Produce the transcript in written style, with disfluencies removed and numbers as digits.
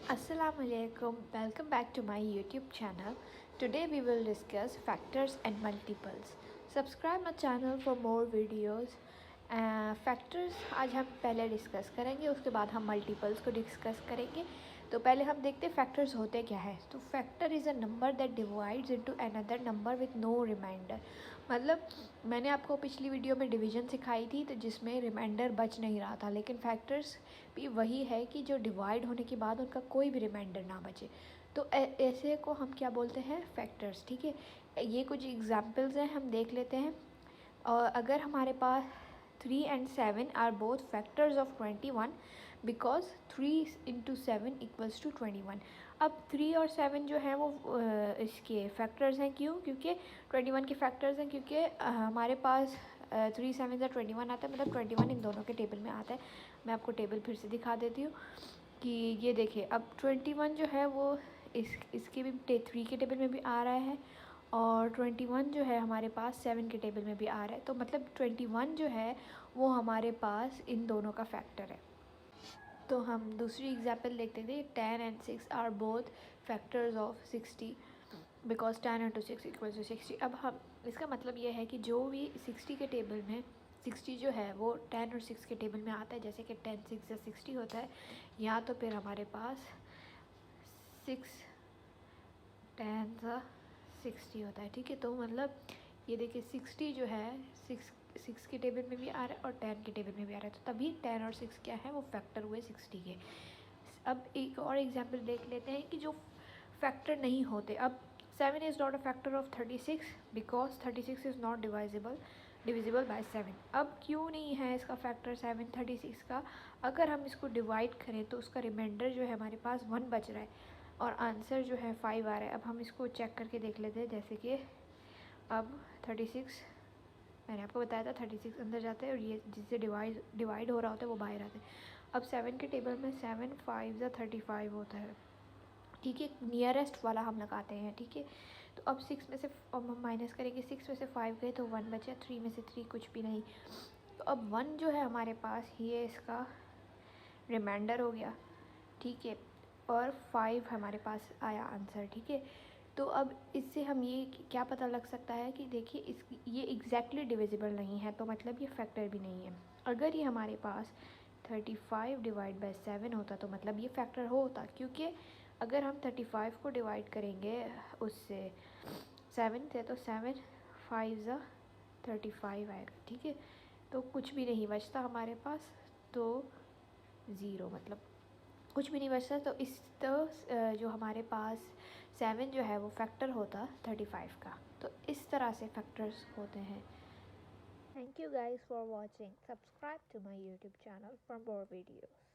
Assalamualaikum, welcome back to my YouTube channel. Today we will discuss factors and multiples. Subscribe my channel for more videos. Factors आज हम पहले discuss करेंगे, उसके बाद हम multiples को डिस्कस करेंगे। तो पहले हम देखते हैं फैक्टर्स होते क्या है। तो factor is a number that divides into another number with no remainder. मतलब मैंने आपको पिछली वीडियो में डिवीजन सिखाई थी तो जिसमें रिमाइंडर बच नहीं रहा था, लेकिन फैक्टर्स भी वही है कि जो डिवाइड होने के बाद उनका कोई भी रिमाइंडर ना बचे। तो ऐसे को हम क्या बोलते हैं, फैक्टर्स। ठीक है, ये कुछ एग्जांपल्स हैं, हम देख लेते हैं। और अगर हमारे पास 3 and 7 are both factors of 21 because 3 into 7 equals to 21। अब 3 और 7 जो है वो इसके फैक्टर्स हैं। क्यों? क्योंकि 21 के फैक्टर्स हैं, क्योंकि हमारे पास 3 7 या 21 आता है, मतलब 21 इन दोनों के टेबल में आता है। मैं आपको टेबल फिर से दिखा देती हूँ कि ये देखिए, अब 21 जो है वो इसके भी 3 के टेबल में भी आ रहा है, और 21 जो है हमारे पास 7 के टेबल में भी आ रहा है। तो मतलब 21 जो है वो हमारे पास इन दोनों का फैक्टर है। तो हम दूसरी एग्जांपल देखते थे। 10 and 6 are both factors of 60 because 10 into 6 equals to 60। अब हम इसका मतलब ये है कि जो भी 60 के टेबल में 60 जो है वो 10 और 6 के टेबल में आता है, जैसे कि 10 6 या 60 होता है, या तो फिर हमारे पास 6 10 60 होता है। ठीक है, तो मतलब ये देखिए 60 जो है 6 के टेबल में भी आ रहा है और 10 के टेबल में भी आ रहा है, तो तभी 10 और 6 क्या है, वो फैक्टर हुए 60 के। अब एक और एग्जांपल देख लेते हैं कि जो फैक्टर नहीं होते। अब 7 is not a factor of 36 because 36 is not divisible by 7। अब क्यों नहीं है इसका फैक्टर 7 36 का? अगर हम इसको डिवाइड करें तो उसका रिमाइंडर जो है हमारे पास 1 बच रहा है और आंसर जो है 5 आ रहा है। अब हम इसको चेक करके देख लेते हैं, जैसे कि अब 36 मैंने आपको बताया था 36 अंदर जाता है और ये जिससे डिवाइड हो रहा होता है वो बाहर आता है। अब 7 के टेबल में 7 5 या 35 होता है। ठीक है, नियरेस्ट वाला हम लगाते हैं। ठीक है, तो अब 6 में से अब हम माइनस करेंगे, 6 में से 5 गए तो 1 बचा, 3 में से 3 कुछ भी नहीं। तो अब 1 जो है हमारे पास ये इसका रिमाइंडर हो गया। ठीक है, और 5 हमारे पास आया आंसर। ठीक है, तो अब इससे हम ये क्या पता लग सकता है कि देखिए ये एग्जैक्टली डिविजिबल नहीं है, तो मतलब ये फैक्टर भी नहीं है। अगर ये हमारे पास 35 डिवाइड बाय 7 होता तो मतलब ये फैक्टर होता, क्योंकि अगर हम 35 को डिवाइड करेंगे उससे 7 से तो 7 5 ज़ा 35 आएगा। ठीक है, तो कुछ भी नहीं बचता हमारे पास, तो ज़ीरो, मतलब कुछ भी नहीं बचता। तो इस तो जो हमारे पास 7 जो है वो फैक्टर होता 35 का। तो इस तरह से फैक्टर्स होते हैं। Thank you guys for watching. Subscribe to my YouTube channel for more videos.